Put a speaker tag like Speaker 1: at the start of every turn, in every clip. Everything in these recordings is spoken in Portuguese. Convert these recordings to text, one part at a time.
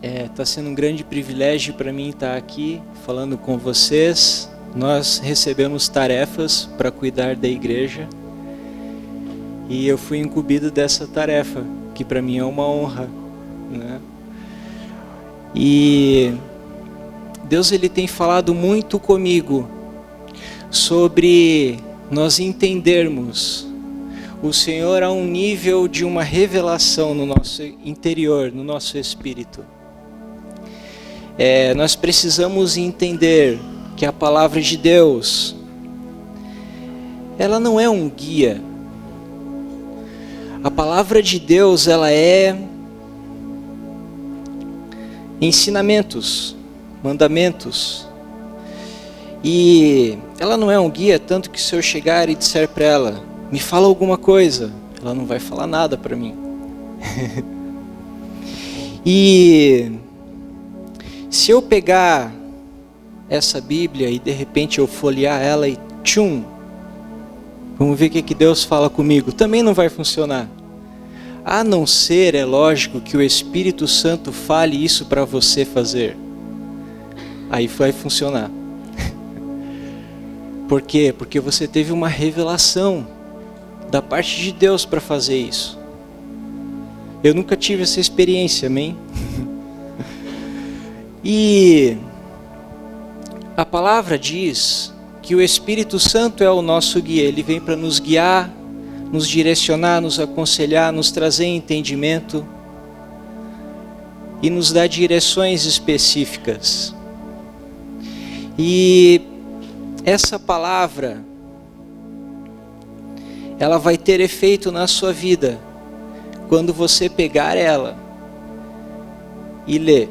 Speaker 1: Está sendo um grande privilégio para mim estar aqui falando com vocês. Nós recebemos tarefas para cuidar da igreja e eu fui incumbido dessa tarefa, que para mim é uma honra, né? E Deus ele tem falado muito comigo sobre nós entendermos o Senhor a um nível de uma revelação no nosso interior, no nosso espírito. Nós precisamos entender que a palavra de Deus, ela não é um guia. A palavra de Deus, ela é ensinamentos, mandamentos. E ela não é um guia, tanto que se eu chegar e disser para ela, me fala alguma coisa, ela não vai falar nada para mim. E se eu pegar essa Bíblia e de repente eu folhear ela e tchum, vamos ver o que Deus fala comigo, também não vai funcionar. A não ser, é lógico, que o Espírito Santo fale isso para você fazer. Aí vai funcionar. Por quê? Porque você teve uma revelação da parte de Deus para fazer isso. Eu nunca tive essa experiência, amém? E a palavra diz que o Espírito Santo é o nosso guia. Ele vem para nos guiar, nos direcionar, nos aconselhar, nos trazer entendimento e nos dar direções específicas. E essa palavra, ela vai ter efeito na sua vida quando você pegar ela e ler.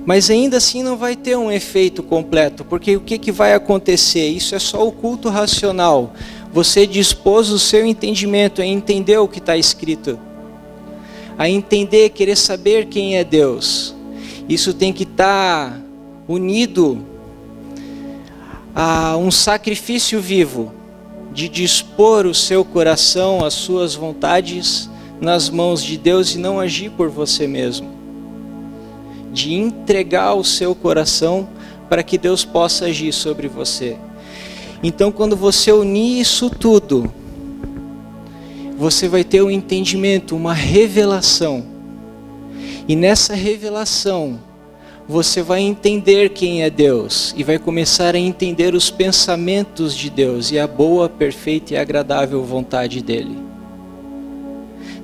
Speaker 1: Mas ainda assim não vai ter um efeito completo, porque o que vai acontecer? Isso é só o culto racional. Você dispôs o seu entendimento a entender o que está escrito, a entender, querer saber quem é Deus. Isso tem que estar unido a um sacrifício vivo, de dispor o seu coração, as suas vontades nas mãos de Deus e não agir por você mesmo. De entregar o seu coração para que Deus possa agir sobre você. Então, quando você unir isso tudo, você vai ter um entendimento, uma revelação. E nessa revelação, você vai entender quem é Deus e vai começar a entender os pensamentos de Deus e a boa, perfeita e agradável vontade dele.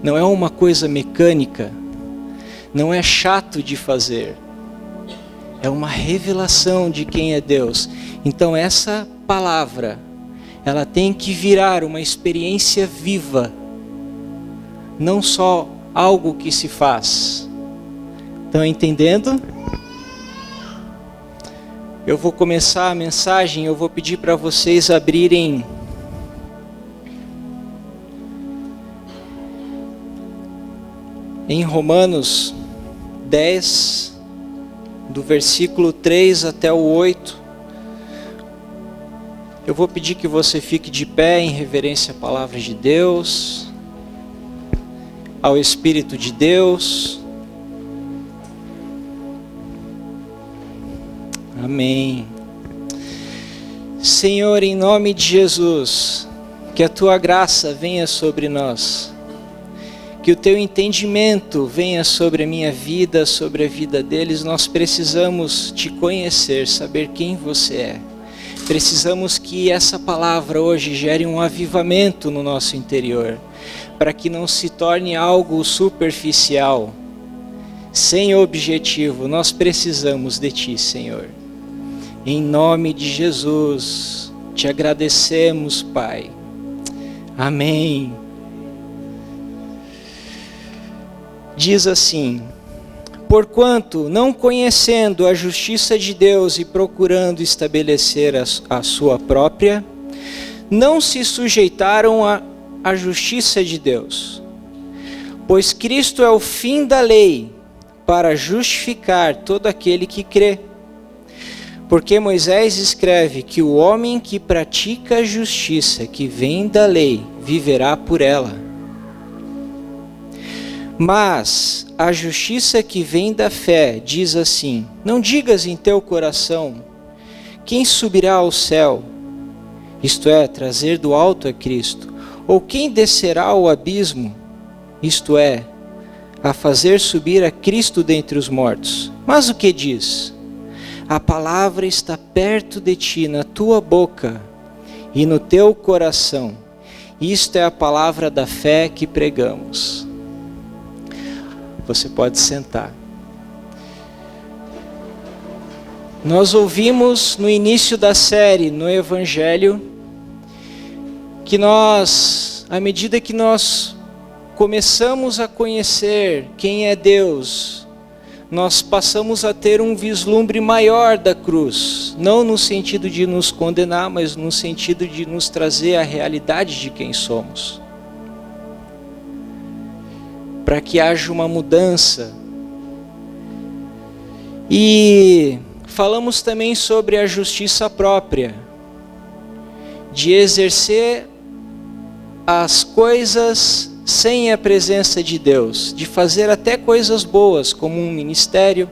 Speaker 1: Não é uma coisa mecânica, não é chato de fazer, é uma revelação de quem é Deus. Então essa palavra, ela tem que virar uma experiência viva, não só algo que se faz. Estão entendendo? Eu vou começar a mensagem, eu vou pedir para vocês abrirem em Romanos 10, do versículo 3 até o 8. Eu vou pedir que você fique de pé em reverência à palavra de Deus, ao Espírito de Deus. Amém. Senhor, em nome de Jesus, que a Tua graça venha sobre nós, que o Teu entendimento venha sobre a minha vida, sobre a vida deles. Nós precisamos Te conhecer, saber quem Você é. Precisamos que essa palavra hoje gere um avivamento no nosso interior, para que não se torne algo superficial, sem objetivo. Nós precisamos de Ti, Senhor. Em nome de Jesus, Te agradecemos, Pai. Amém. Diz assim: porquanto, não conhecendo a justiça de Deus e procurando estabelecer a sua própria, não se sujeitaram à justiça de Deus. Pois Cristo é o fim da lei, para justificar todo aquele que crê. Porque Moisés escreve que o homem que pratica a justiça que vem da lei, viverá por ela. Mas a justiça que vem da fé diz assim: não digas em teu coração, quem subirá ao céu? Isto é, trazer do alto a Cristo. Ou quem descerá ao abismo? Isto é, a fazer subir a Cristo dentre os mortos. Mas o que diz? A palavra está perto de ti, na tua boca e no teu coração. Isto é a palavra da fé que pregamos. Você pode sentar. Nós ouvimos no início da série, no Evangelho, que nós, à medida que nós começamos a conhecer quem é Deus, nós passamos a ter um vislumbre maior da cruz, não no sentido de nos condenar, mas no sentido de nos trazer a realidade de quem somos, para que haja uma mudança. E falamos também sobre a justiça própria, de exercer as coisas sem a presença de Deus, de fazer até coisas boas, como um ministério,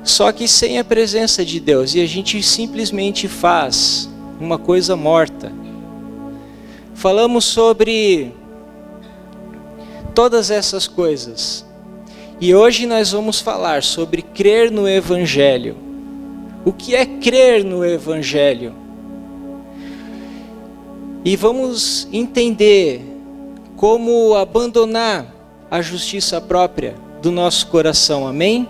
Speaker 1: só que sem a presença de Deus, e a gente simplesmente faz uma coisa morta. Falamos sobre todas essas coisas, e hoje nós vamos falar sobre crer no Evangelho. O que é crer no Evangelho? E vamos entender como abandonar a justiça própria do nosso coração, amém?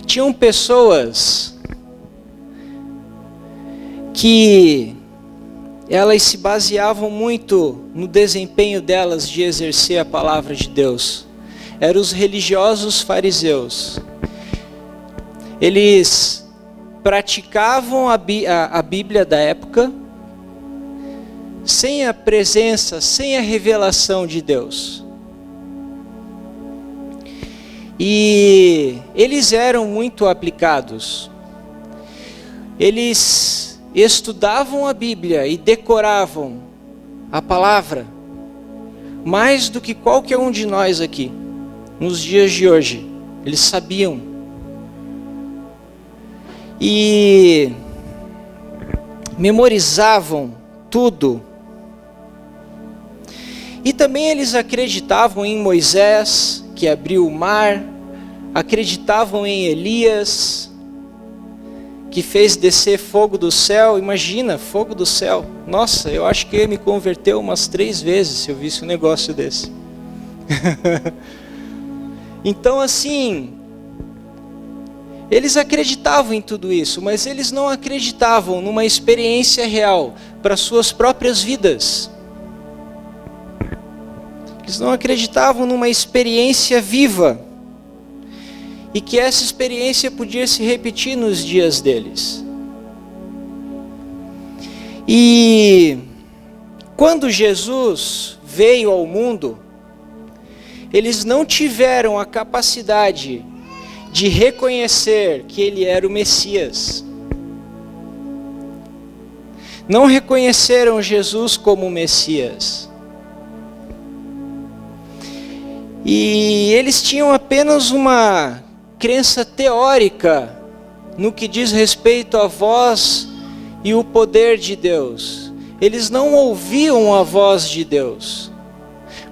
Speaker 1: Tinham pessoas que elas se baseavam muito no desempenho delas de exercer a palavra de Deus. Eram os religiosos fariseus. Eles praticavam a Bíblia da época sem a presença, sem a revelação de Deus. E eles eram muito aplicados. Eles estudavam a Bíblia e decoravam a palavra mais do que qualquer um de nós aqui, nos dias de hoje. Eles sabiam. E memorizavam tudo. E também eles acreditavam em Moisés, que abriu o mar, acreditavam em Elias, que fez descer fogo do céu. Imagina, fogo do céu. Nossa, eu acho que eu ia me converter umas 3 vezes se eu visse um negócio desse. Então assim, eles acreditavam em tudo isso, mas eles não acreditavam numa experiência real para suas próprias vidas. Eles não acreditavam numa experiência viva e que essa experiência podia se repetir nos dias deles. E quando Jesus veio ao mundo, eles não tiveram a capacidade de reconhecer que ele era o Messias. Não reconheceram Jesus como o Messias. E eles tinham apenas uma crença teórica no que diz respeito à voz e o poder de Deus. Eles não ouviam a voz de Deus.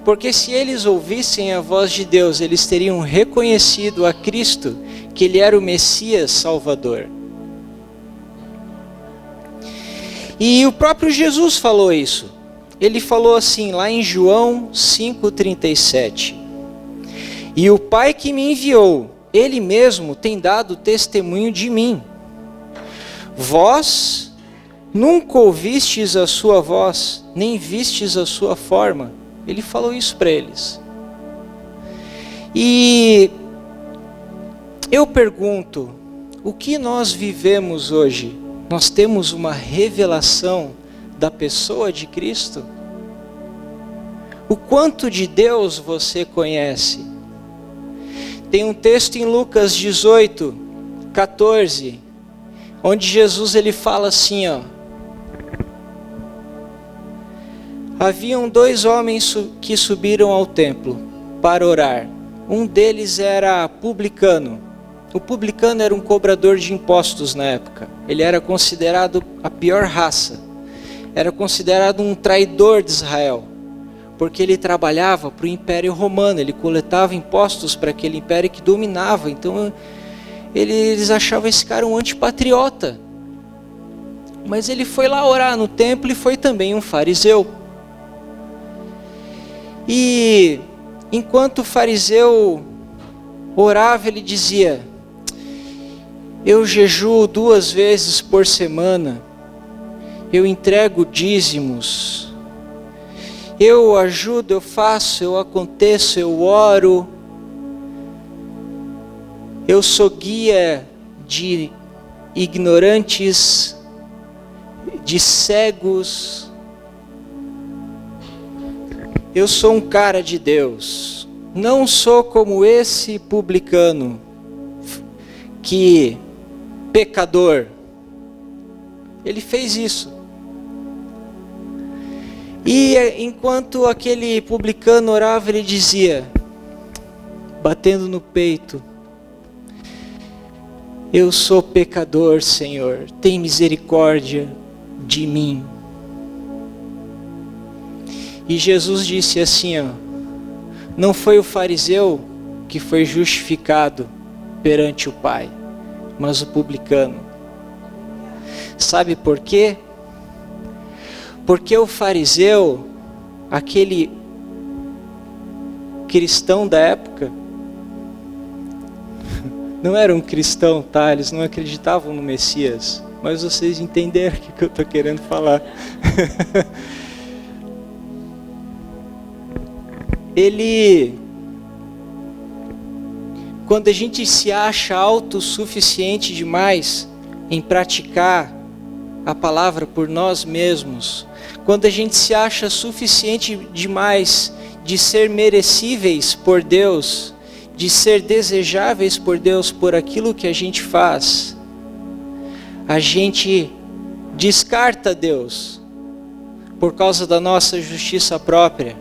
Speaker 1: Porque se eles ouvissem a voz de Deus, eles teriam reconhecido a Cristo, que Ele era o Messias Salvador. E o próprio Jesus falou isso. Ele falou assim, lá em João 5,37. E o Pai que me enviou, Ele mesmo tem dado testemunho de mim. Vós nunca ouvistes a sua voz, nem vistes a sua forma. Ele falou isso para eles. E eu pergunto, o que nós vivemos hoje? Nós temos uma revelação da pessoa de Cristo? O quanto de Deus você conhece? Tem um texto em Lucas 18, 14, onde Jesus ele fala assim, ó: Haviam 2 homens que subiram ao templo para orar. Um deles era publicano. O publicano era um cobrador de impostos na época. Ele era considerado a pior raça. Era considerado um traidor de Israel, porque ele trabalhava para o Império Romano. Ele coletava impostos para aquele império que dominava. Então eles achavam esse cara um antipatriota. Mas ele foi lá orar no templo e foi também um fariseu. E enquanto o fariseu orava, ele dizia: eu jejuo 2 vezes por semana, eu entrego dízimos, eu ajudo, eu faço, eu aconteço, eu oro, eu sou guia de ignorantes, de cegos, eu sou um cara de Deus, não sou como esse publicano, que pecador. Ele fez isso. E enquanto aquele publicano orava, ele dizia, batendo no peito: eu sou pecador, Senhor, tem misericórdia de mim. E Jesus disse assim, não foi o fariseu que foi justificado perante o Pai, mas o publicano. Sabe por quê? Porque o fariseu, aquele cristão da época, não era um cristão, tá? Eles não acreditavam no Messias, mas vocês entenderam o que eu estou querendo falar. Quando a gente se acha autossuficiente demais em praticar a palavra por nós mesmos, quando a gente se acha suficiente demais de ser merecíveis por Deus, de ser desejáveis por Deus por aquilo que a gente faz, a gente descarta Deus por causa da nossa justiça própria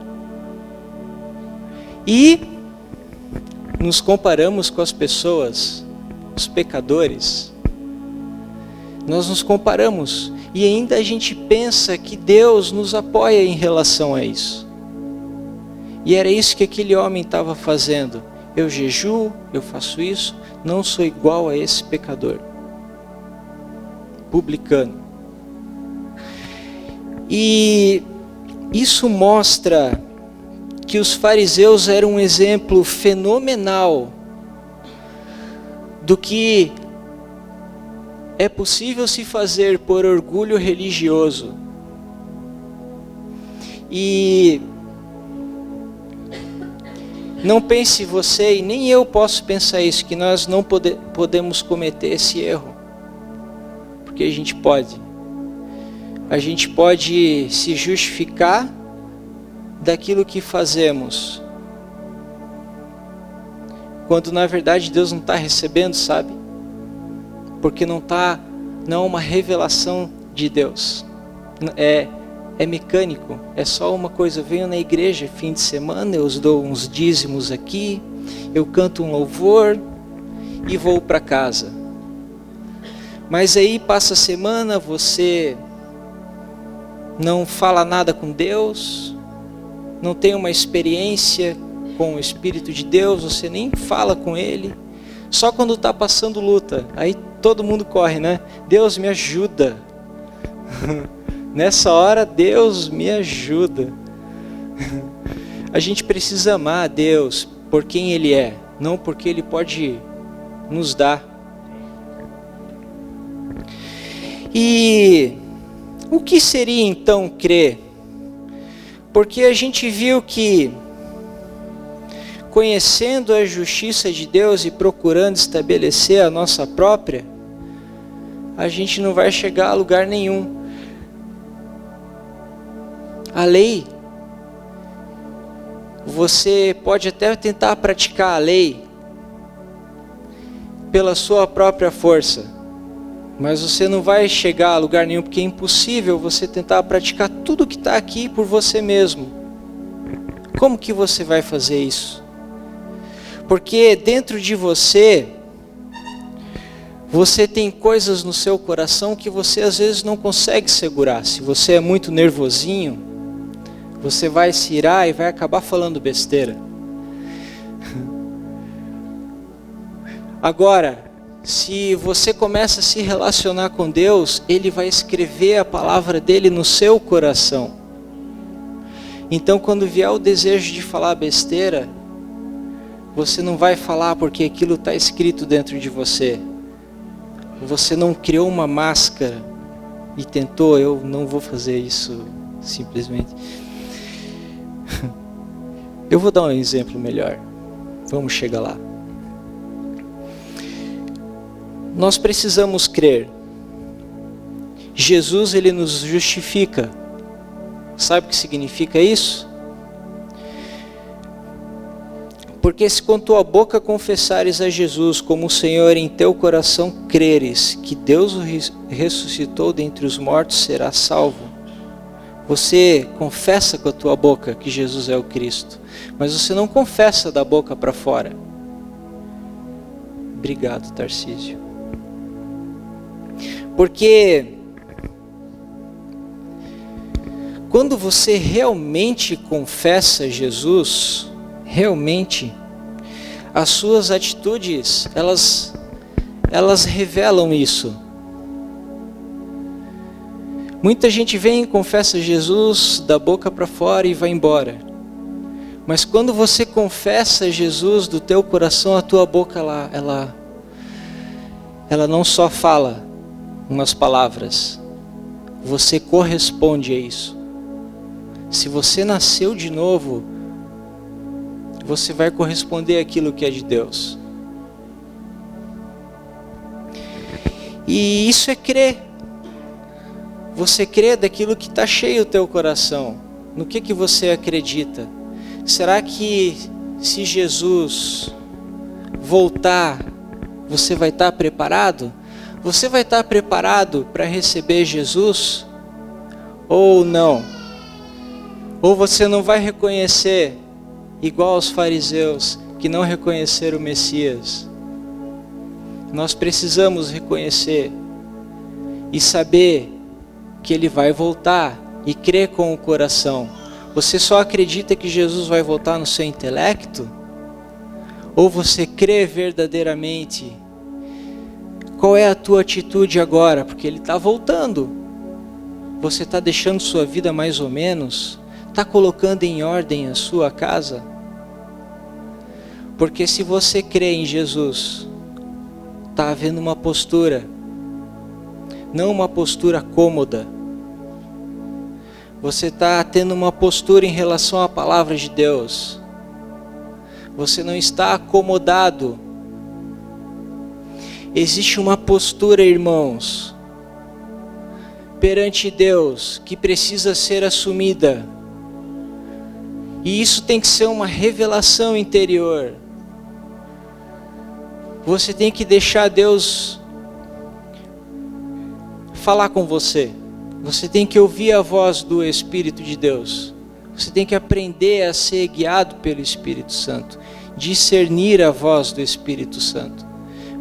Speaker 1: e nos comparamos com as pessoas, os pecadores. Nós nos comparamos e ainda a gente pensa que Deus nos apoia em relação a isso. E era isso que aquele homem estava fazendo. Eu jejuo, eu faço isso, não sou igual a esse pecador publicano. E isso mostra que os fariseus eram um exemplo fenomenal do que é possível se fazer por orgulho religioso. E não pense você, e nem eu posso pensar isso, que nós não podemos cometer esse erro. Porque a gente pode. A gente pode se justificar daquilo que fazemos, quando na verdade Deus não está recebendo, sabe? Porque não é uma revelação de Deus, é mecânico, é só uma coisa, venho na igreja fim de semana, eu dou uns dízimos aqui, eu canto um louvor e vou para casa. Mas aí passa a semana, você não fala nada com Deus, não tem uma experiência com o Espírito de Deus, você nem fala com Ele, só quando está passando luta, aí todo mundo corre, né? Deus me ajuda. Nessa hora, Deus me ajuda. A gente precisa amar a Deus por quem Ele é, não porque Ele pode nos dar. E o que seria então crer? Porque a gente viu que, conhecendo a justiça de Deus e procurando estabelecer a nossa própria, a gente não vai chegar a lugar nenhum. A lei, você pode até tentar praticar a lei pela sua própria força, Mas você não vai chegar a lugar nenhum, porque é impossível você tentar praticar tudo que está aqui por você mesmo. Como que você vai fazer isso? Porque dentro de você tem coisas no seu coração que você às vezes não consegue segurar. Se você é muito nervosinho, você vai se irar e vai acabar falando besteira. Agora, se você começa a se relacionar com Deus, Ele vai escrever a palavra dele no seu coração. Então, quando vier o desejo de falar besteira, você não vai falar porque aquilo está escrito dentro de você. Você não criou uma máscara e tentou, eu não vou fazer isso simplesmente. Eu vou dar um exemplo melhor. Vamos chegar lá. Nós precisamos crer. Jesus, Ele nos justifica. Sabe o que significa isso? Porque se com tua boca confessares a Jesus como o Senhor, em teu coração creres que Deus o ressuscitou dentre os mortos, serás salvo. Você confessa com a tua boca que Jesus é o Cristo, mas você não confessa da boca para fora. Obrigado, Tarcísio. Porque quando você realmente confessa Jesus, realmente, as suas atitudes, elas revelam isso. Muita gente vem e confessa Jesus da boca para fora e vai embora. Mas quando você confessa Jesus do teu coração, a tua boca, ela não só fala umas palavras, você corresponde a isso. Se você nasceu de novo, você vai corresponder àquilo que é de Deus. E isso é crer. Você crê daquilo que está cheio o teu coração. No que você acredita? Será que se Jesus voltar, você vai estar preparado? Você vai estar preparado para receber Jesus? Ou não? Ou você não vai reconhecer, igual aos fariseus, que não reconheceram o Messias? Nós precisamos reconhecer e saber que Ele vai voltar e crer com o coração. Você só acredita que Jesus vai voltar no seu intelecto? Ou você crê verdadeiramente? Qual é a tua atitude agora? Porque Ele está voltando. Você está deixando sua vida mais ou menos? Está colocando em ordem a sua casa? Porque se você crê em Jesus, está havendo uma postura, não uma postura cômoda. Você está tendo uma postura em relação à palavra de Deus. Você não está acomodado. Existe uma postura, irmãos, perante Deus, que precisa ser assumida. E isso tem que ser uma revelação interior. Você tem que deixar Deus falar com você. Você tem que ouvir a voz do Espírito de Deus. Você tem que aprender a ser guiado pelo Espírito Santo. Discernir a voz do Espírito Santo.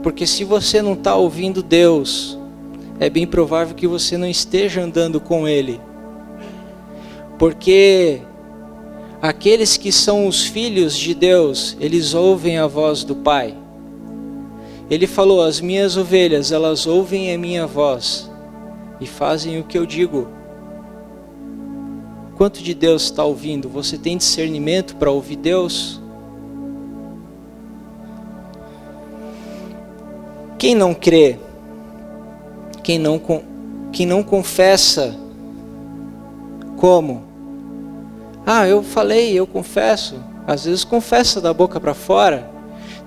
Speaker 1: Porque se você não está ouvindo Deus, é bem provável que você não esteja andando com Ele. Porque aqueles que são os filhos de Deus, eles ouvem a voz do Pai. Ele falou, as minhas ovelhas, elas ouvem a minha voz e fazem o que eu digo. Quanto de Deus está ouvindo? Você tem discernimento para ouvir Deus? Quem não crê, quem não confessa, como? Eu falei, eu confesso. Às vezes confessa da boca para fora.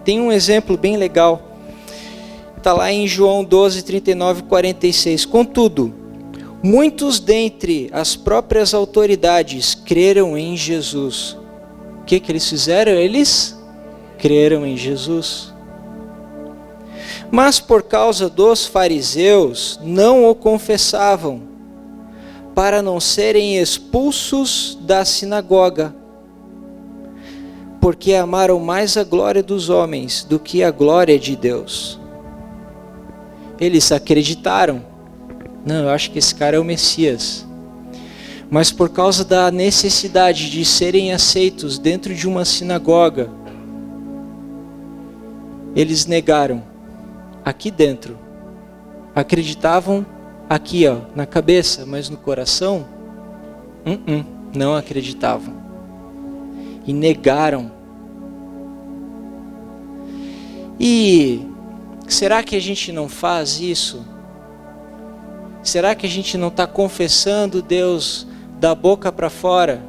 Speaker 1: Tem um exemplo bem legal. Está lá em João 12, 39 e 46. Contudo, muitos dentre as próprias autoridades creram em Jesus. O que eles fizeram? Eles creram em Jesus. Mas por causa dos fariseus não o confessavam, para não serem expulsos da sinagoga, porque amaram mais a glória dos homens do que a glória de Deus. Eles acreditaram, não, eu acho que esse cara é o Messias. Mas por causa da necessidade de serem aceitos dentro de uma sinagoga, eles negaram aqui dentro. Acreditavam aqui, ó, na cabeça, mas no coração, não acreditavam. E negaram. E será que a gente não faz isso? Será que a gente não está confessando Deus da boca para fora?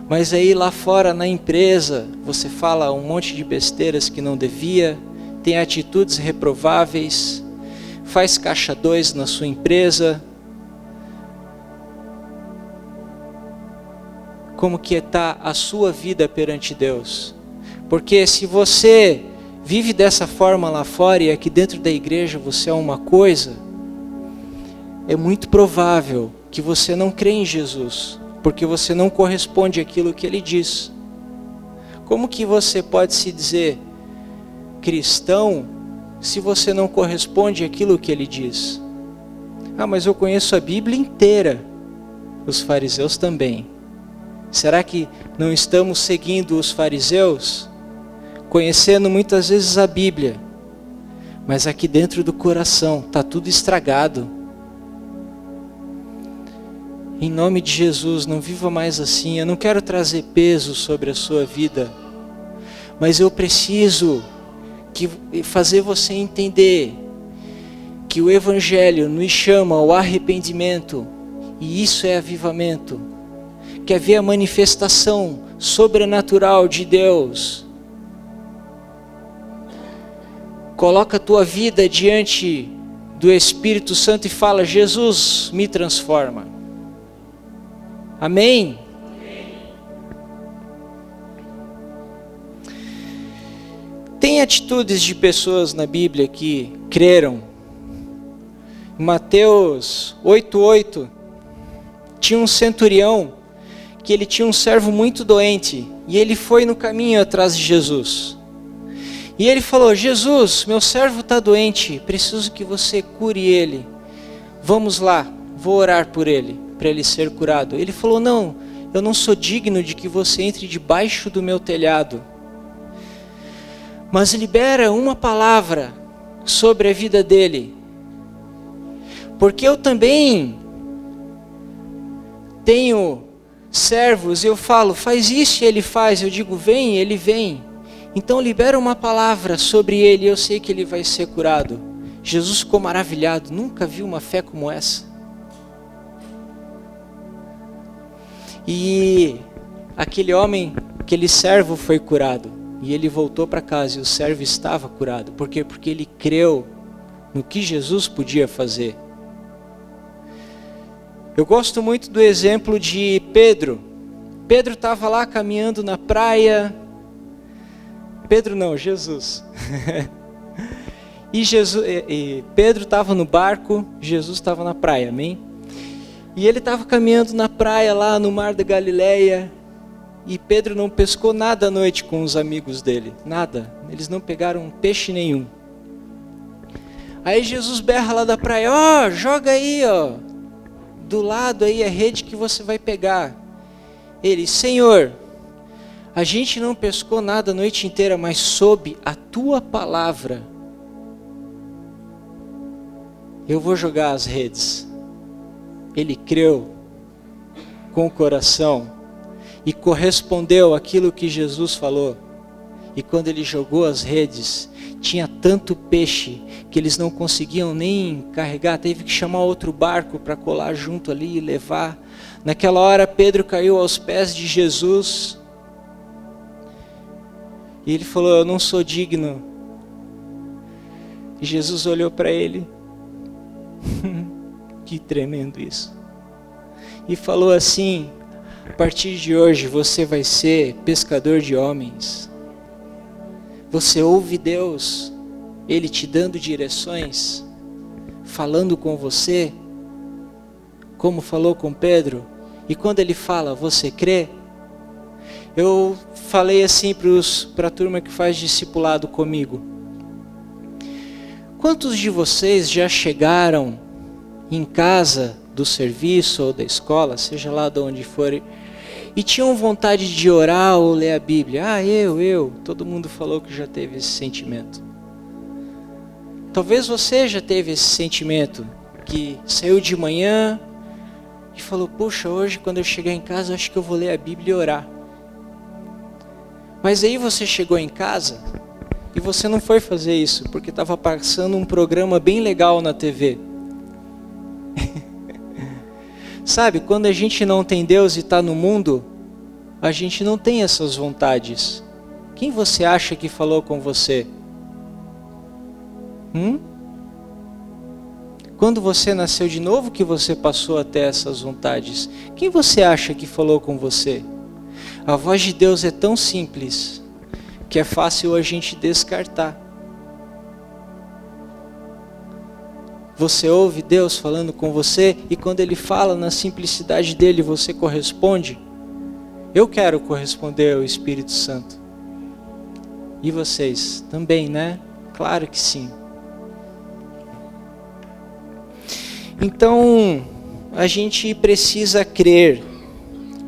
Speaker 1: Mas aí lá fora na empresa, você fala um monte de besteiras que não devia, tem atitudes reprováveis, faz caixa 2 na sua empresa. Como que está a sua vida perante Deus? Porque se você vive dessa forma lá fora e aqui dentro da igreja você é uma coisa, é muito provável que você não crê em Jesus, porque você não corresponde àquilo que Ele diz. Como que você pode se dizer cristão se você não corresponde àquilo que Ele diz? Ah, mas eu conheço a Bíblia inteira. Os fariseus também. Será que não estamos seguindo os fariseus? Conhecendo muitas vezes a Bíblia, mas aqui dentro do coração está tudo estragado. Em nome de Jesus, não viva mais assim. Eu não quero trazer peso sobre a sua vida, mas eu preciso fazer você entender que o Evangelho nos chama ao arrependimento, e isso é avivamento. Quer ver a manifestação sobrenatural de Deus? Coloca a tua vida diante do Espírito Santo e fala: Jesus, me transforma. Amém? Tem atitudes de pessoas na Bíblia que creram. Em Mateus 8:8, tinha um centurião que ele tinha um servo muito doente, e ele foi no caminho atrás de Jesus. E ele falou: Jesus, meu servo está doente, preciso que você cure ele. Vamos lá, vou orar por ele, para ele ser curado. Ele falou: não, eu não sou digno de que você entre debaixo do meu telhado, mas libera uma palavra sobre a vida dele, porque eu também tenho servos, eu falo, faz isso e ele faz, eu digo, vem, ele vem. Então libera uma palavra sobre ele, eu sei que ele vai ser curado. Jesus ficou maravilhado, nunca viu uma fé como essa. E aquele homem, aquele servo foi curado. E ele voltou para casa e o servo estava curado. Por quê? Porque ele creu no que Jesus podia fazer. Eu gosto muito do exemplo de Pedro. Pedro estava lá caminhando na praia. Pedro não, Jesus. E Pedro estava no barco, Jesus estava na praia, amém? E ele estava caminhando na praia lá no mar da Galileia. E Pedro não pescou nada à noite com os amigos dele, nada. Eles não pegaram peixe nenhum. Aí Jesus berra lá da praia: ó, joga aí, ó, do lado aí a rede que você vai pegar. Ele: Senhor, a gente não pescou nada a noite inteira, mas sob a tua palavra eu vou jogar as redes. Ele creu com o coração e correspondeu àquilo que Jesus falou. E quando ele jogou as redes, tinha tanto peixe que eles não conseguiam nem carregar, teve que chamar outro barco para colar junto ali e levar. Naquela hora Pedro caiu aos pés de Jesus e ele falou: eu não sou digno. E Jesus olhou para ele, que tremendo isso, e falou assim: a partir de hoje você vai ser pescador de homens. Você ouve Deus, Ele te dando direções, falando com você, como falou com Pedro. E quando ele fala, você crê? Eu falei assim para a turma que faz discipulado comigo. Quantos de vocês já chegaram em casa do serviço ou da escola, seja lá de onde for, e tinham vontade de orar ou ler a Bíblia? Todo mundo falou que já teve esse sentimento. Talvez você já teve esse sentimento, que saiu de manhã e falou, puxa, hoje quando eu chegar em casa, eu acho que eu vou ler a Bíblia e orar. Mas aí você chegou em casa e você não foi fazer isso, porque estava passando um programa bem legal na TV. Sabe, quando a gente não tem Deus e está no mundo, a gente não tem essas vontades. Quem você acha que falou com você? Quando você nasceu de novo que você passou a ter essas vontades? Quem você acha que falou com você? A voz de Deus é tão simples que é fácil a gente descartar. Você ouve Deus falando com você e quando Ele fala na simplicidade dEle, você corresponde? Eu quero corresponder ao Espírito Santo. E vocês também, né? Claro que sim. Então, a gente precisa crer.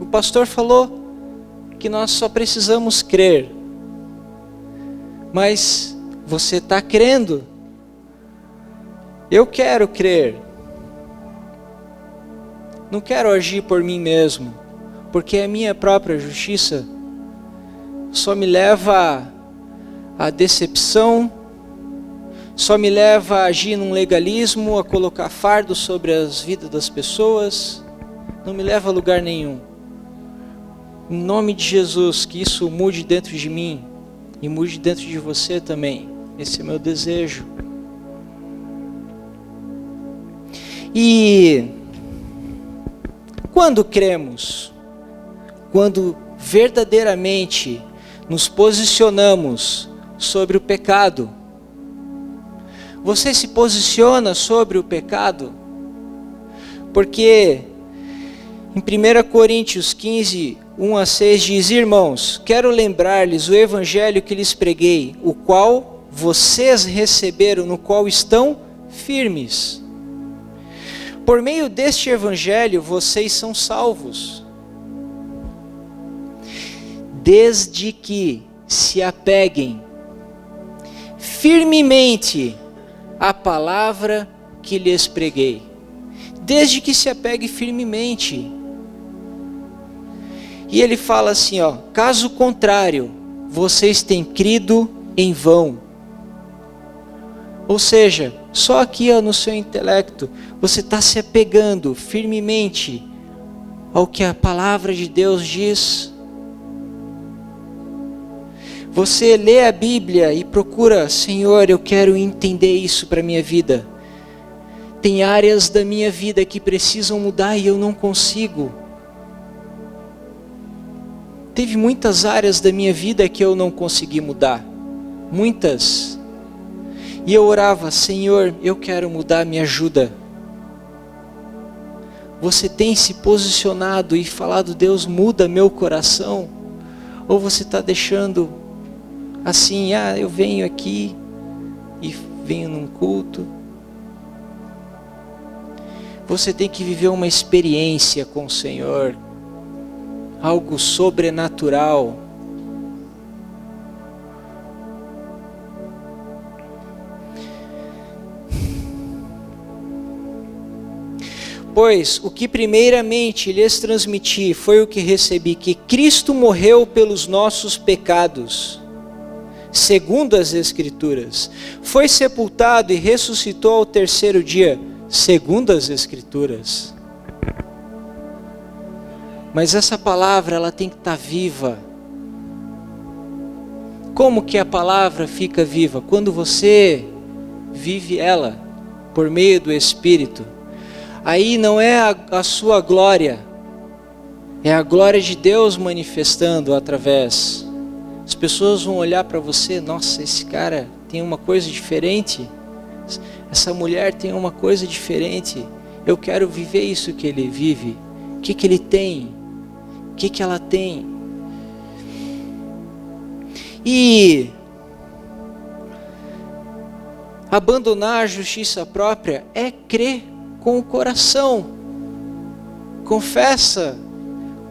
Speaker 1: O pastor falou que nós só precisamos crer. Mas você está crendo? Eu quero crer. Não quero agir por mim mesmo, porque a minha própria justiça só me leva à decepção, só me leva a agir num legalismo, a colocar fardo sobre as vidas das pessoas, não me leva a lugar nenhum. Em nome de Jesus, que isso mude dentro de mim e mude dentro de você também. Esse é meu desejo. E quando cremos, quando verdadeiramente nos posicionamos sobre o pecado, você se posiciona sobre o pecado? Porque em 1 Coríntios 15, 1-6 diz, irmãos, quero lembrar-lhes o evangelho que lhes preguei, o qual vocês receberam, no qual estão firmes. Por meio deste evangelho, vocês são salvos. Desde que se apeguem firmemente à palavra que lhes preguei. Desde que se apegue firmemente. E ele fala assim, caso contrário, vocês têm crido em vão. Ou seja, só aqui no seu intelecto, você está se apegando firmemente ao que a palavra de Deus diz. Você lê a Bíblia e procura, Senhor, eu quero entender isso para a minha vida. Tem áreas da minha vida que precisam mudar e eu não consigo. Teve muitas áreas da minha vida que eu não consegui mudar. Muitas. E eu orava, Senhor, eu quero mudar, me ajuda. Você tem se posicionado e falado, Deus, muda meu coração? Ou você está deixando assim, eu venho aqui e venho num culto? Você tem que viver uma experiência com o Senhor, algo sobrenatural. Pois o que primeiramente lhes transmiti foi o que recebi, que Cristo morreu pelos nossos pecados, segundo as Escrituras, foi sepultado e ressuscitou ao terceiro dia, segundo as Escrituras. Mas essa palavra, ela tem que estar viva. Como que a palavra fica viva? Quando você vive ela por meio do Espírito. Aí não é a sua glória, é a glória de Deus manifestando através As pessoas vão olhar para você, nossa, esse cara tem uma coisa diferente. Essa mulher tem uma coisa diferente. Eu quero viver isso que ele vive. O que ele tem? O que ela tem? E abandonar a justiça própria é crer com o coração. Confessa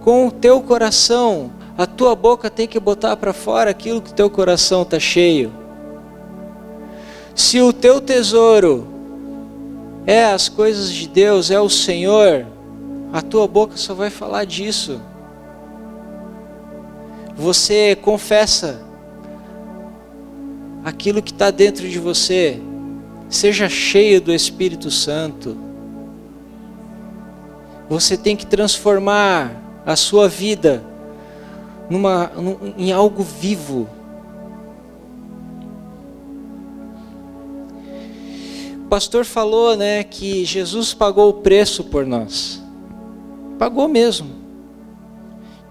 Speaker 1: com o teu coração. A tua boca tem que botar para fora aquilo que teu coração está cheio. Se o teu tesouro é as coisas de Deus, é o Senhor, a tua boca só vai falar disso. Você confessa aquilo que está dentro de você. Seja cheio do Espírito Santo. Você tem que transformar a sua vida em algo vivo. O pastor falou, né, que Jesus pagou o preço por nós. Pagou mesmo.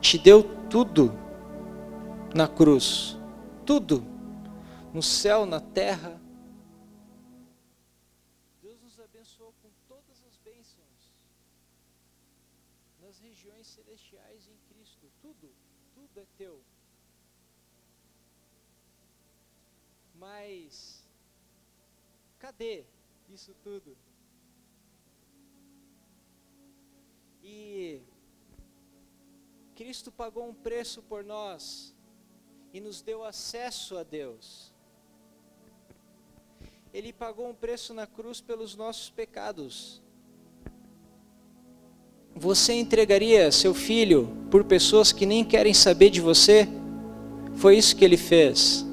Speaker 1: Te deu tudo na cruz. Tudo. No céu, na terra. Deus nos abençoou com todas as bênçãos nas regiões celestiais em Cristo. Tudo é teu. Mas cadê isso tudo? E Cristo pagou um preço por nós e nos deu acesso a Deus. Ele pagou um preço na cruz pelos nossos pecados. Você entregaria seu filho por pessoas que nem querem saber de você? Foi isso que ele fez.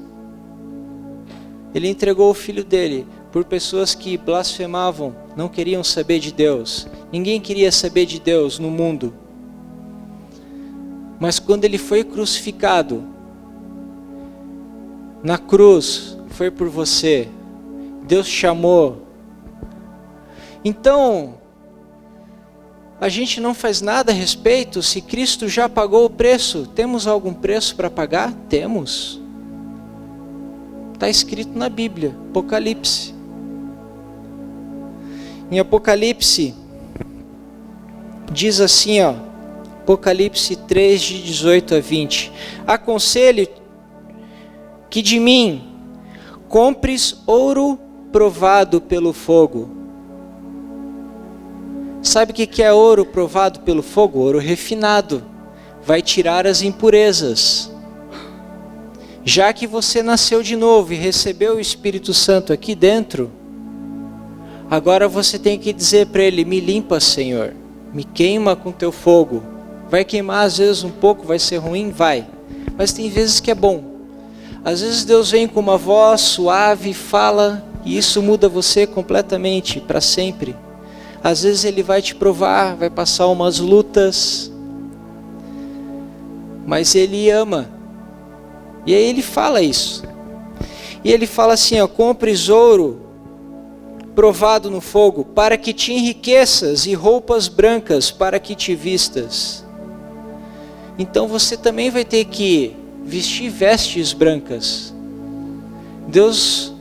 Speaker 1: Ele entregou o filho dele por pessoas que blasfemavam, não queriam saber de Deus. Ninguém queria saber de Deus no mundo. Mas quando ele foi crucificado, na cruz, foi por você. Deus chamou. Então, a gente não faz nada a respeito se Cristo já pagou o preço. Temos algum preço para pagar? Temos. Está escrito na Bíblia, Apocalipse. Em Apocalipse, diz assim, ó, Apocalipse 3, de 18 a 20. Aconselho que de mim compres ouro provado pelo fogo. Sabe o que é ouro provado pelo fogo? Ouro refinado. Vai tirar as impurezas. Já que você nasceu de novo e recebeu o Espírito Santo aqui dentro, agora você tem que dizer para ele, me limpa, Senhor. Me queima com teu fogo. Vai queimar às vezes um pouco, vai ser ruim? Vai. Mas tem vezes que é bom. Às vezes Deus vem com uma voz suave, fala, e isso muda você completamente, para sempre. Às vezes Ele vai te provar, vai passar umas lutas, mas Ele ama. E aí Ele fala isso. E Ele fala assim, ó, compres ouro provado no fogo, para que te enriqueças, e roupas brancas, para que te vistas. Então você também vai ter que vestir vestes brancas. Deus,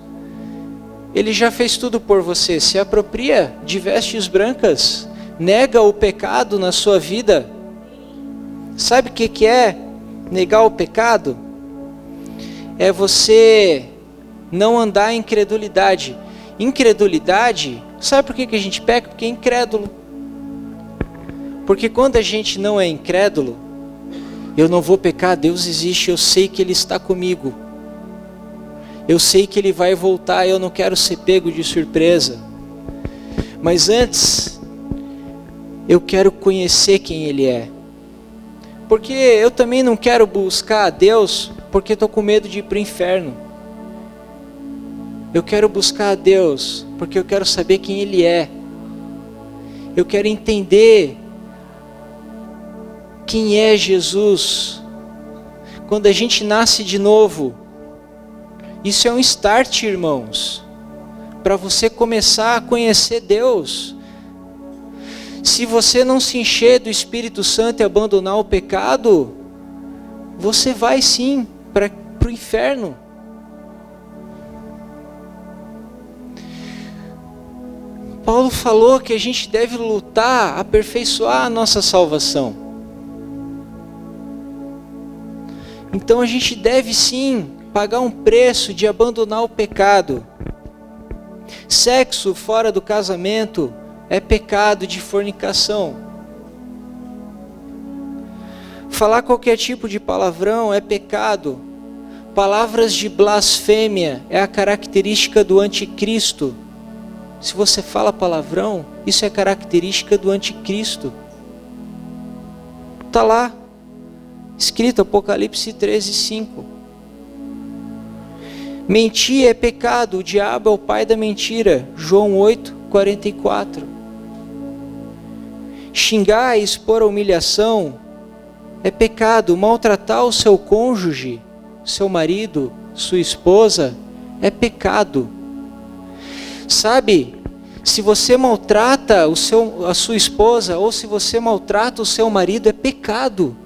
Speaker 1: Ele já fez tudo por você. Se apropria de vestes brancas. Nega o pecado na sua vida. Sabe o que é negar o pecado? É você não andar em incredulidade. Incredulidade, sabe por que a gente peca? Porque é incrédulo. Porque quando a gente não é incrédulo, eu não vou pecar, Deus existe, eu sei que Ele está comigo. Eu sei que Ele vai voltar, eu não quero ser pego de surpresa. Mas antes, eu quero conhecer quem Ele é. Porque eu também não quero buscar a Deus porque estou com medo de ir para o inferno. Eu quero buscar a Deus porque eu quero saber quem Ele é. Eu quero entender quem é Jesus. Quando a gente nasce de novo, isso é um start, irmãos, para você começar a conhecer Deus. Se você não se encher do Espírito Santo e abandonar o pecado, você vai sim para o inferno. Paulo falou que a gente deve lutar, aperfeiçoar a nossa salvação. Então a gente deve sim pagar um preço de abandonar o pecado. Sexo fora do casamento é pecado de fornicação. Falar qualquer tipo de palavrão é pecado. Palavras de blasfêmia é a característica do anticristo. Se você fala palavrão, isso é característica do anticristo. Está lá, escrito Apocalipse 13:5. Mentir é pecado, o diabo é o pai da mentira. João 8:44. Xingar e expor a humilhação é pecado. Maltratar o seu cônjuge, seu marido, sua esposa, é pecado. Sabe, se você maltrata a sua esposa, ou se você maltrata o seu marido, é pecado.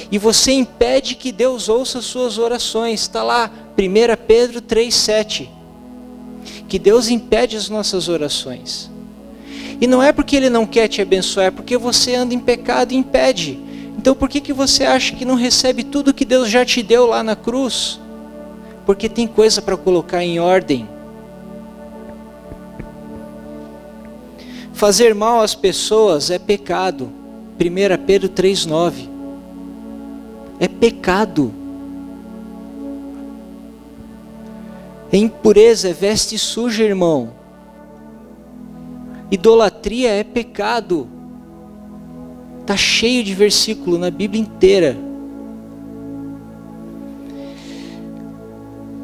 Speaker 1: E você impede que Deus ouça as suas orações. Está lá, 1 Pedro 3:7. Que Deus impede as nossas orações. E não é porque Ele não quer te abençoar, é porque você anda em pecado e impede. Então por que você acha que não recebe tudo que Deus já te deu lá na cruz? Porque tem coisa para colocar em ordem. Fazer mal às pessoas é pecado. 1 Pedro 3:9. É pecado. É impureza, é veste suja, irmão. Idolatria é pecado. Está cheio de versículo na Bíblia inteira.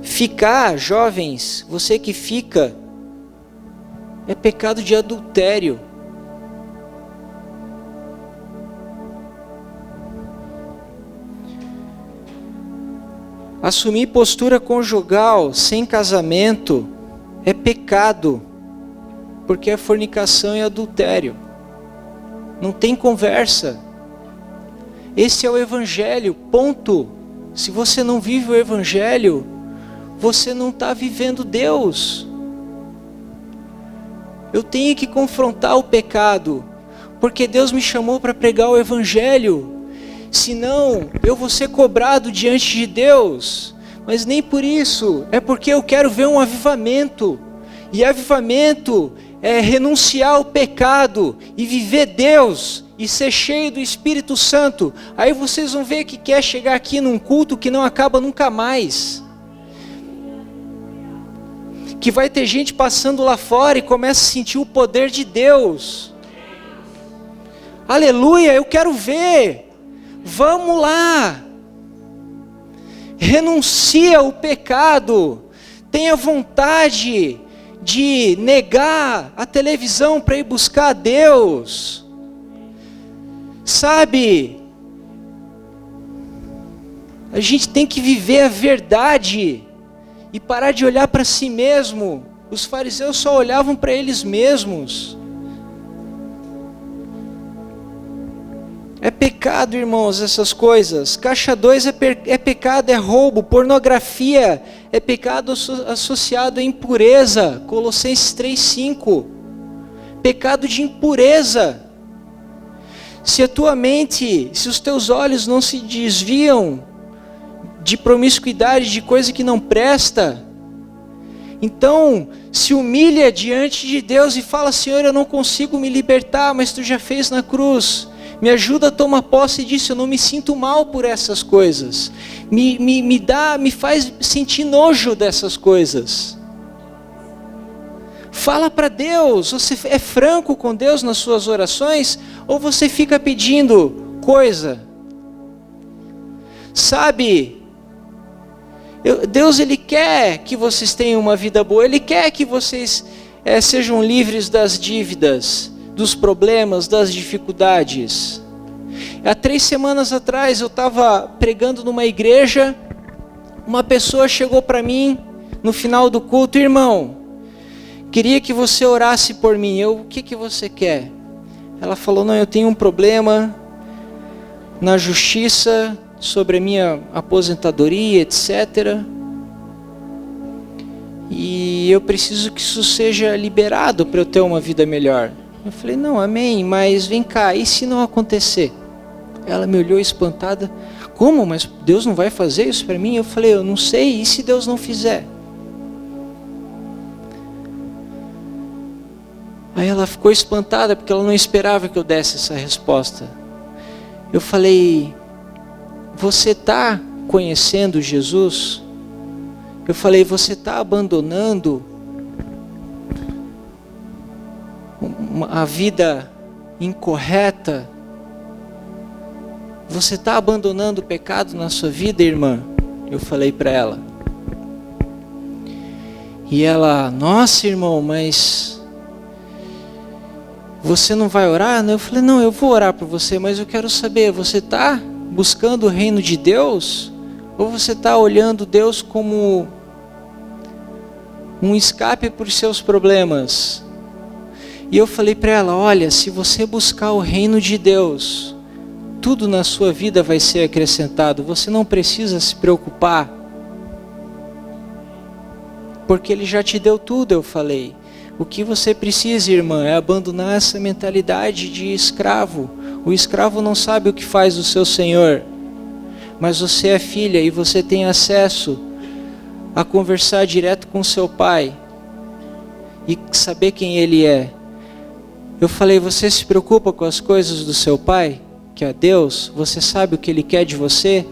Speaker 1: Ficar, jovens, você que fica, é pecado de adultério. Assumir postura conjugal sem casamento é pecado, porque é fornicação e adultério. Não tem conversa. Esse é o Evangelho, ponto. Se você não vive o Evangelho, você não está vivendo Deus. Eu tenho que confrontar o pecado, porque Deus me chamou para pregar o Evangelho. Senão, eu vou ser cobrado diante de Deus. Mas nem por isso, é porque eu quero ver um avivamento. E avivamento é renunciar ao pecado e viver Deus e ser cheio do Espírito Santo. Aí vocês vão ver que quer chegar aqui num culto que não acaba nunca mais. Que vai ter gente passando lá fora e começa a sentir o poder de Deus. Aleluia, eu quero ver. Vamos lá. Renuncia o pecado. Tenha vontade de negar a televisão para ir buscar a Deus. Sabe? A gente tem que viver a verdade e parar de olhar para si mesmo. Os fariseus só olhavam para eles mesmos. É pecado, irmãos, essas coisas. Caixa 2 é pecado, é roubo. Pornografia é pecado associado à impureza. Colossenses 3:5. Pecado de impureza. Se a tua mente, se os teus olhos não se desviam de promiscuidade, de coisa que não presta, então se humilha diante de Deus e fala: Senhor, eu não consigo me libertar, mas Tu já fez na cruz. Me ajuda a tomar posse disso. Eu não me sinto mal por essas coisas. Me faz sentir nojo dessas coisas. Fala para Deus. Você é franco com Deus nas suas orações? Ou você fica pedindo coisa? Sabe, Deus, Ele quer que vocês tenham uma vida boa. Ele quer que vocês sejam livres das dívidas, dos problemas, das dificuldades. Há 3 semanas atrás eu estava pregando numa igreja. Uma pessoa chegou para mim no final do culto: irmão, queria que você orasse por mim. O que você quer? Ela falou: não, eu tenho um problema na justiça, sobre a minha aposentadoria, etc. E eu preciso que isso seja liberado para eu ter uma vida melhor. Eu falei, não, amém, mas vem cá, e se não acontecer? Ela me olhou espantada, como? Mas Deus não vai fazer isso para mim? Eu falei, eu não sei, e se Deus não fizer? Aí ela ficou espantada, porque ela não esperava que eu desse essa resposta. Eu falei, você está conhecendo Jesus? Eu falei, você está abandonando a vida incorreta? Você está abandonando o pecado na sua vida, irmã? Eu falei para ela. E ela, nossa, irmão, mas você não vai orar? Eu falei, não, eu vou orar por você, mas eu quero saber, você está buscando o reino de Deus? Ou você está olhando Deus como um escape para os seus problemas? E eu falei para ela, olha, se você buscar o reino de Deus, tudo na sua vida vai ser acrescentado. Você não precisa se preocupar, porque Ele já te deu tudo, eu falei. O que você precisa, irmã, é abandonar essa mentalidade de escravo. O escravo não sabe o que faz o seu senhor, mas você é filha e você tem acesso a conversar direto com seu pai e saber quem ele é. Eu falei, você se preocupa com as coisas do seu pai, que é Deus? Você sabe o que ele quer de você?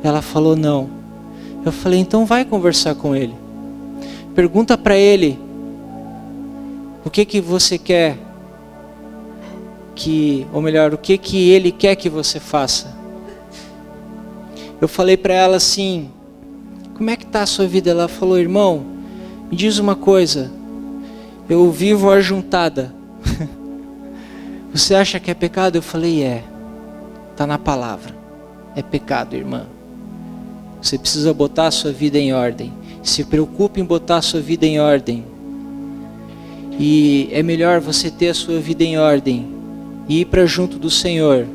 Speaker 1: Ela falou, não. Eu falei, então vai conversar com ele. Pergunta para ele, o que você quer ou melhor, o que ele quer que você faça? Eu falei para ela assim, como é que está a sua vida? Ela falou, irmão, me diz uma coisa, eu vivo ajuntada. Você acha que é pecado? Eu falei, está na palavra, é pecado, irmã. Você precisa botar a sua vida em ordem, se preocupe em botar a sua vida em ordem. E é melhor você ter a sua vida em ordem e ir para junto do Senhor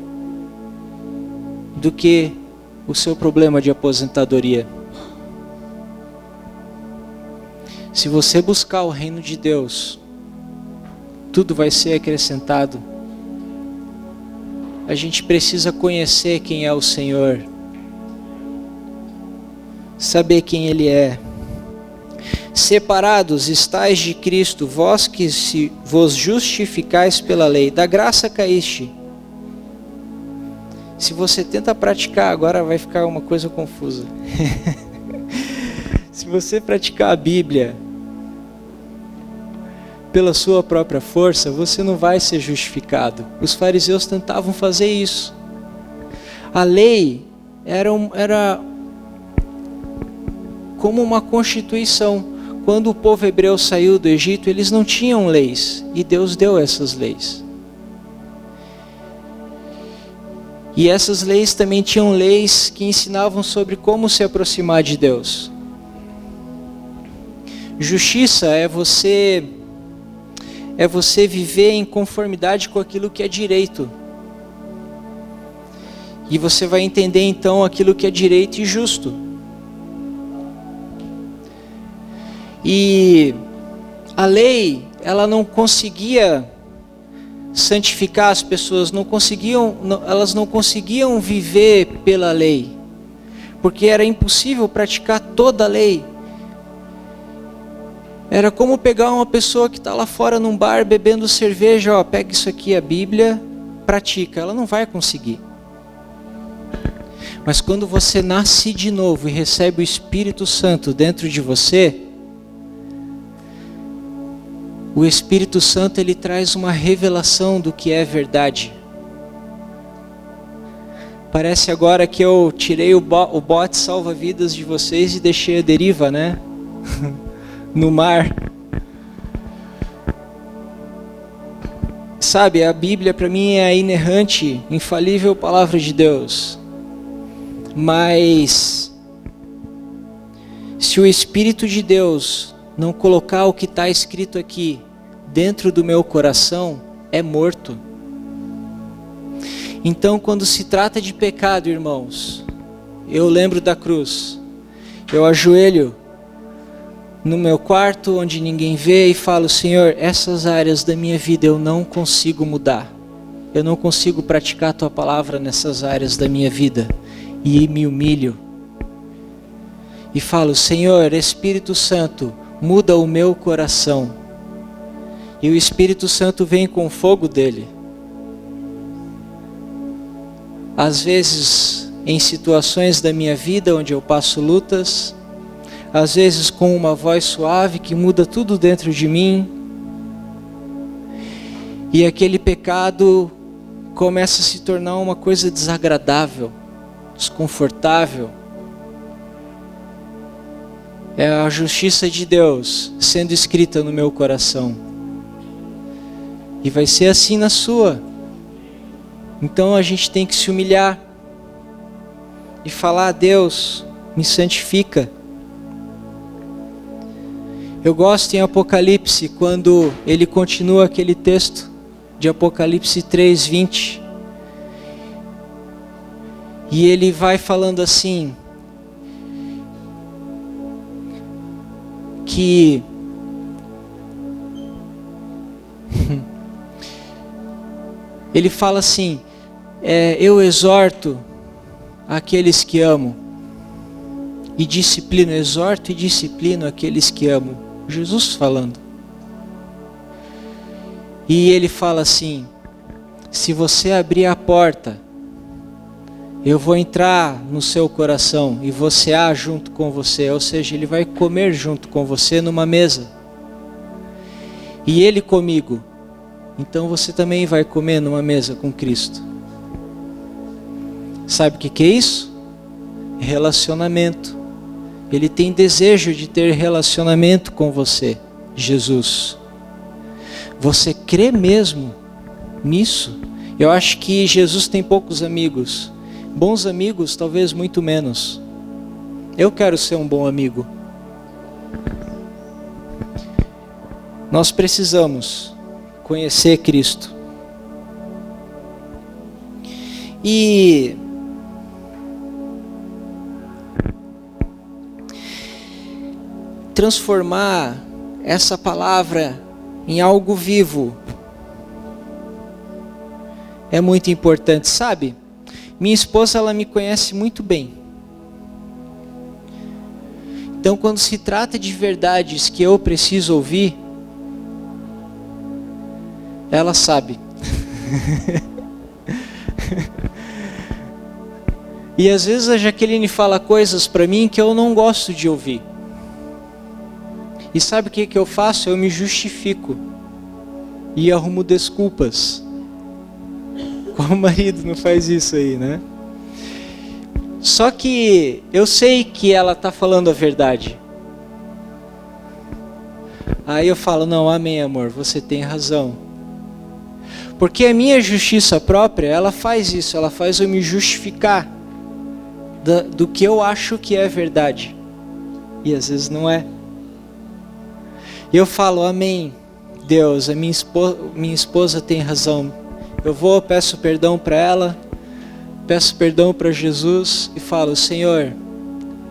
Speaker 1: do que o seu problema de aposentadoria. Se você buscar o reino de Deus, tudo vai ser acrescentado. A gente precisa conhecer quem é o Senhor, saber quem Ele é. Separados estais de Cristo, vós que vos justificais pela lei, da graça caíste. Se você tenta praticar, agora vai ficar uma coisa confusa. Se você praticar a Bíblia pela sua própria força, você não vai ser justificado. Os fariseus tentavam fazer isso. A lei era como uma constituição. Quando o povo hebreu saiu do Egito, eles não tinham leis, e Deus deu essas leis. E essas leis também tinham leis que ensinavam sobre como se aproximar de Deus. Justiça é você viver em conformidade com aquilo que é direito. E você vai entender então aquilo que é direito e justo. E a lei, ela não conseguia santificar as pessoas, elas não conseguiam viver pela lei, porque era impossível praticar toda a lei. Era como pegar uma pessoa que está lá fora num bar bebendo cerveja, pega isso aqui, a Bíblia, pratica. Ela não vai conseguir. Mas quando você nasce de novo e recebe o Espírito Santo dentro de você, o Espírito Santo, ele traz uma revelação do que é verdade. Parece agora que eu tirei o bote salva-vidas de vocês e deixei a deriva, né? No mar. Sabe, a Bíblia para mim é a inerrante, infalível palavra de Deus. Mas se o Espírito de Deus não colocar o que está escrito aqui dentro do meu coração, é morto. Então, quando se trata de pecado, irmãos, eu lembro da cruz. Eu ajoelho no meu quarto, onde ninguém vê, e falo: Senhor, essas áreas da minha vida eu não consigo mudar. Eu não consigo praticar a Tua palavra nessas áreas da minha vida. E me humilho. E falo: Senhor, Espírito Santo, muda o meu coração. E o Espírito Santo vem com o fogo dele. Às vezes, em situações da minha vida onde eu passo lutas, às vezes com uma voz suave que muda tudo dentro de mim, e aquele pecado começa a se tornar uma coisa desagradável, desconfortável. É a justiça de Deus sendo escrita no meu coração. E vai ser assim na sua. Então a gente tem que se humilhar e falar: a Deus, me santifica. Eu gosto em Apocalipse, quando ele continua aquele texto de Apocalipse 3:20. E ele vai falando assim, que ele fala assim: eu exorto aqueles que amo e disciplino, exorto e disciplino aqueles que amo. Jesus falando. E ele fala assim: se você abrir a porta, eu vou entrar no seu coração e vou cear junto com você. Ou seja, ele vai comer junto com você numa mesa. E ele comigo. Então você também vai comer numa mesa com Cristo. Sabe o que é isso? Relacionamento. Ele tem desejo de ter relacionamento com você, Jesus. Você crê mesmo nisso? Eu acho que Jesus tem poucos amigos. Bons amigos, talvez muito menos. Eu quero ser um bom amigo. Nós precisamos conhecer Cristo. E transformar essa palavra em algo vivo é muito importante, sabe? Minha esposa, ela me conhece muito bem. Então, quando se trata de verdades que eu preciso ouvir, ela sabe. E às vezes a Jaqueline fala coisas para mim que eu não gosto de ouvir. E sabe o que eu faço? Eu me justifico e arrumo desculpas. Qual marido não faz isso aí, né? Só que eu sei que ela está falando a verdade. Aí eu falo: não, amém, amor, você tem razão. Porque a minha justiça própria, ela faz isso, ela faz eu me justificar do que eu acho que é verdade. E às vezes não é. E eu falo: amém, Deus, a minha esposa tem razão. Eu vou, peço perdão para ela, peço perdão para Jesus e falo: Senhor,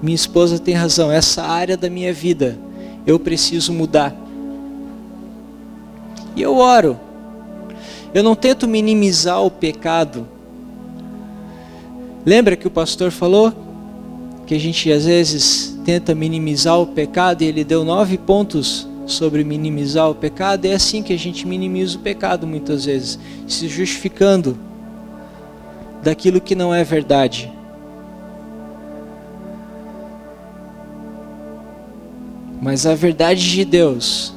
Speaker 1: minha esposa tem razão, essa área da minha vida eu preciso mudar. E eu oro. Eu não tento minimizar o pecado. Lembra que o pastor falou que a gente às vezes tenta minimizar o pecado, e ele deu 9 pontos sobre minimizar o pecado? É assim que a gente minimiza o pecado muitas vezes, se justificando daquilo que não é verdade. Mas a verdade de Deus,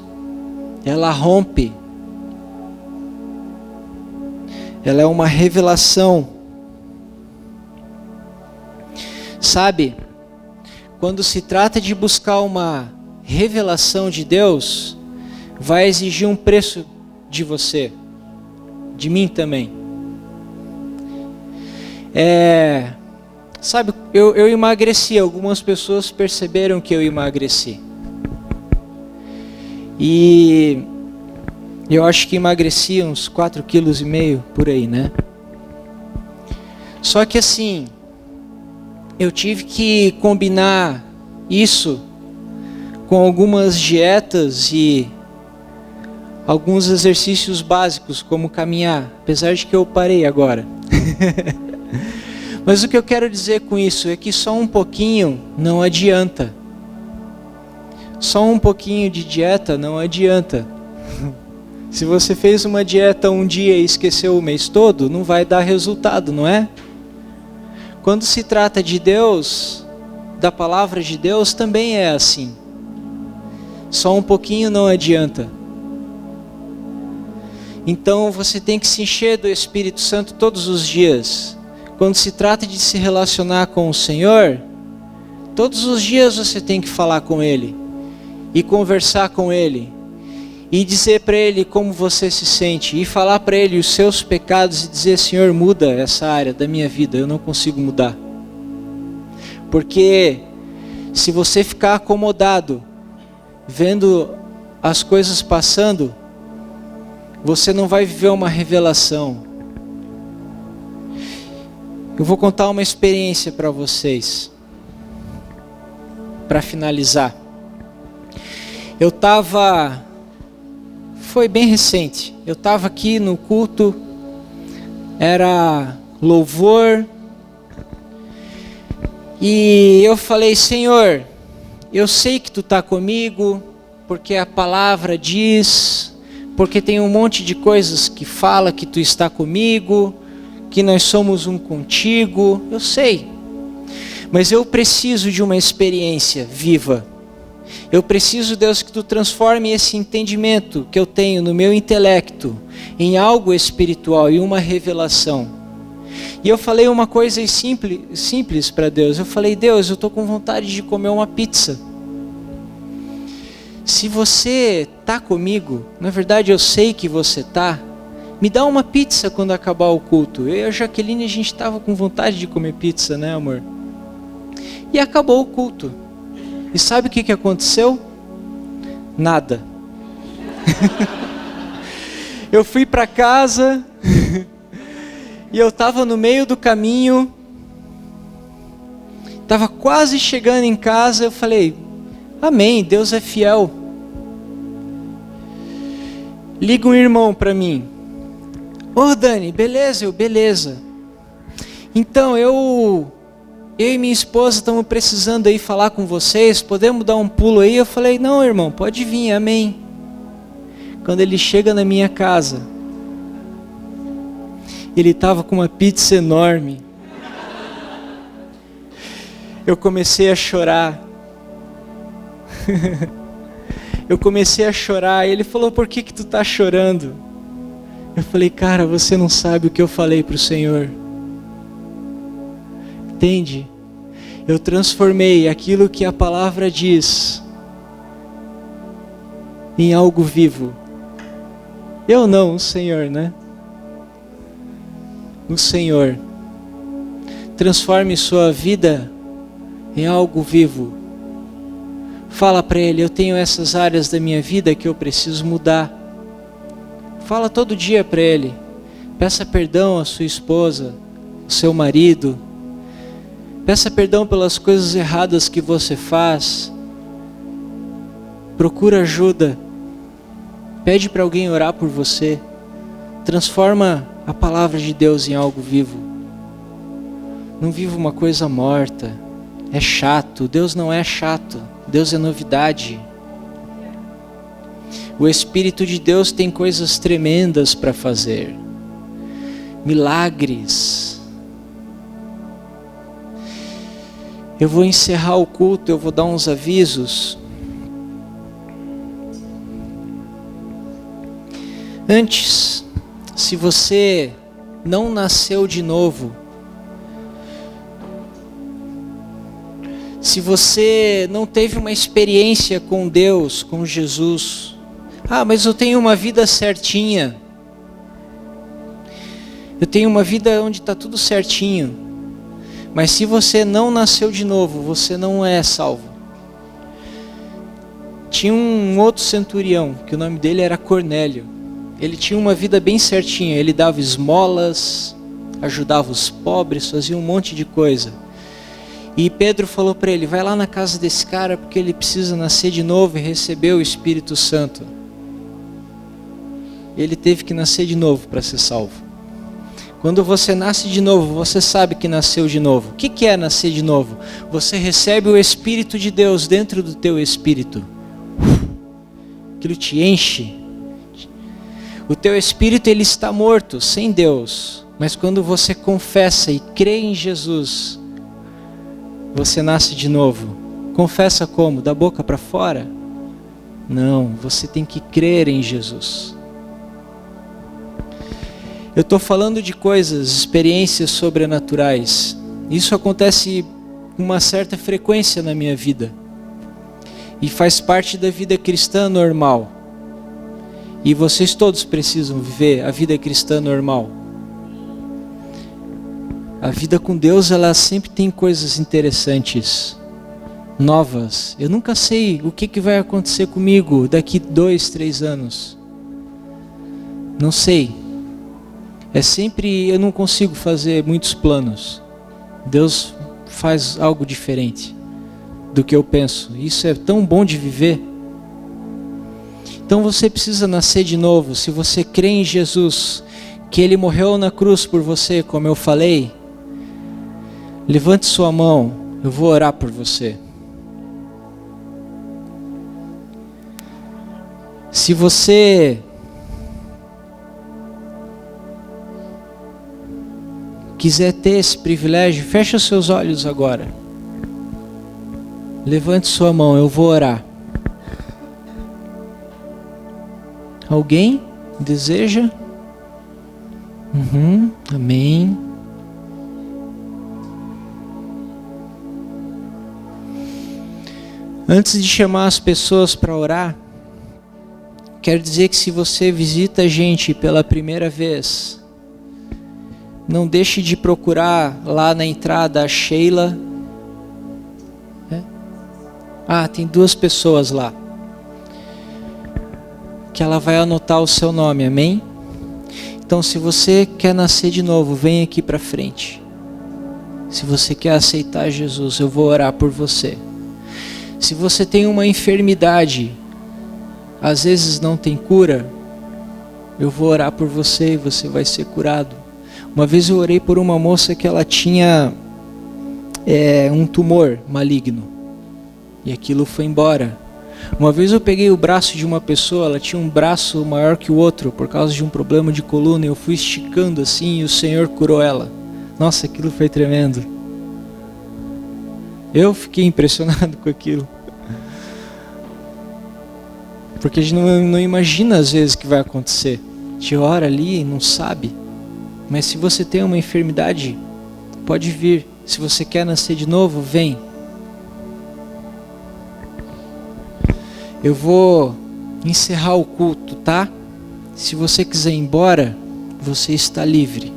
Speaker 1: ela rompe. Ela é uma revelação. Sabe, quando se trata de buscar uma revelação de Deus, vai exigir um preço de você, de mim também. Sabe, eu emagreci, algumas pessoas perceberam que eu emagreci. E eu acho que emagreci uns 4,5 kg por aí, né? Só que assim, eu tive que combinar isso com algumas dietas e alguns exercícios básicos, como caminhar, apesar de que eu parei agora. Mas o que eu quero dizer com isso é que só um pouquinho não adianta. Só um pouquinho de dieta não adianta. Se você fez uma dieta um dia e esqueceu o mês todo, não vai dar resultado, não é? Quando se trata de Deus, da palavra de Deus, também é assim. Só um pouquinho não adianta. Então você tem que se encher do Espírito Santo todos os dias. Quando se trata de se relacionar com o Senhor, todos os dias você tem que falar com Ele e conversar com Ele e dizer para Ele como você se sente e falar para Ele os seus pecados e dizer: Senhor, muda essa área da minha vida, eu não consigo mudar. Porque se você ficar acomodado vendo as coisas passando, você não vai viver uma revelação. Eu vou contar uma experiência para vocês, para finalizar. Foi bem recente, eu estava aqui no culto, era louvor, e eu falei: Senhor, eu sei que Tu está comigo, porque a palavra diz, porque tem um monte de coisas que fala que Tu está comigo, que nós somos um contigo, eu sei. Mas eu preciso de uma experiência viva. Eu preciso, Deus, que Tu transforme esse entendimento que eu tenho no meu intelecto em algo espiritual e uma revelação. E eu falei uma coisa simples para Deus. Eu falei: Deus, eu estou com vontade de comer uma pizza. Se você está comigo, na verdade eu sei que você está, me dá uma pizza quando acabar o culto. Eu e a Jaqueline, a gente estava com vontade de comer pizza, né, amor? E acabou o culto. E sabe o que aconteceu? Nada. Eu fui para casa e eu estava no meio do caminho, estava quase chegando em casa, eu falei: amém, Deus é fiel. Liga um irmão para mim. Ô Dani, beleza? Beleza. Então eu e minha esposa estamos precisando aí falar com vocês, podemos dar um pulo aí? Eu falei: não, irmão, pode vir, amém. Quando ele chega na minha casa, ele estava com uma pizza enorme. Eu comecei a chorar. Eu comecei a chorar. E ele falou: por que tu tá chorando? Eu falei: cara, você não sabe o que eu falei para o Senhor. Entende? Eu transformei aquilo que a palavra diz em algo vivo. Eu não, o Senhor, né? O Senhor. Transforme sua vida em algo vivo. Fala para Ele: eu tenho essas áreas da minha vida que eu preciso mudar. Fala todo dia para Ele. Peça perdão à sua esposa, ao seu marido. Peça perdão pelas coisas erradas que você faz. Procura ajuda. Pede para alguém orar por você. Transforma a palavra de Deus em algo vivo. Não viva uma coisa morta. É chato. Deus não é chato. Deus é novidade. O Espírito de Deus tem coisas tremendas para fazer. Milagres. Eu vou encerrar o culto, eu vou dar uns avisos. Antes, se você não nasceu de novo, se você não teve uma experiência com Deus, com Jesus, mas eu tenho uma vida certinha, eu tenho uma vida onde está tudo certinho. Mas se você não nasceu de novo, você não é salvo. Tinha um outro centurião, que o nome dele era Cornélio. Ele tinha uma vida bem certinha. Ele dava esmolas, ajudava os pobres, fazia um monte de coisa. E Pedro falou para ele: vai lá na casa desse cara, porque ele precisa nascer de novo e receber o Espírito Santo. Ele teve que nascer de novo para ser salvo. Quando você nasce de novo, você sabe que nasceu de novo. O que é nascer de novo? Você recebe o Espírito de Deus dentro do teu espírito. Aquilo te enche. O teu espírito, ele está morto, sem Deus. Mas quando você confessa e crê em Jesus, você nasce de novo. Confessa como? Da boca para fora? Não, você tem que crer em Jesus. Eu estou falando de coisas, experiências sobrenaturais. Isso acontece com uma certa frequência na minha vida. E faz parte da vida cristã normal. E vocês todos precisam viver a vida cristã normal. A vida com Deus, ela sempre tem coisas interessantes, novas. Eu nunca sei o que vai acontecer comigo daqui 2, 3 anos. Não sei. É sempre, eu não consigo fazer muitos planos. Deus faz algo diferente do que eu penso. Isso é tão bom de viver. Então você precisa nascer de novo. Se você crê em Jesus, que Ele morreu na cruz por você, como eu falei, levante sua mão, eu vou orar por você. Se você quiser ter esse privilégio, feche os seus olhos agora. Levante sua mão, eu vou orar. Alguém deseja? Amém. Antes de chamar as pessoas para orar, quero dizer que se você visita a gente pela primeira vez, não deixe de procurar lá na entrada a Sheila. Tem 2 pessoas lá. Que ela vai anotar o seu nome, amém? Então, se você quer nascer de novo, vem aqui para frente. Se você quer aceitar Jesus, eu vou orar por você. Se você tem uma enfermidade, às vezes não tem cura, eu vou orar por você e você vai ser curado. Uma vez eu orei por uma moça que ela tinha um tumor maligno. E aquilo foi embora. Uma vez eu peguei o braço de uma pessoa, ela tinha um braço maior que o outro por causa de um problema de coluna. Eu fui esticando assim e o Senhor curou ela. Nossa, aquilo foi tremendo. Eu fiquei impressionado com aquilo. Porque a gente não imagina às vezes o que vai acontecer. A gente ora ali e não sabe. Mas se você tem uma enfermidade, pode vir. Se você quer nascer de novo, vem. Eu vou encerrar o culto, tá? Se você quiser ir embora, você está livre.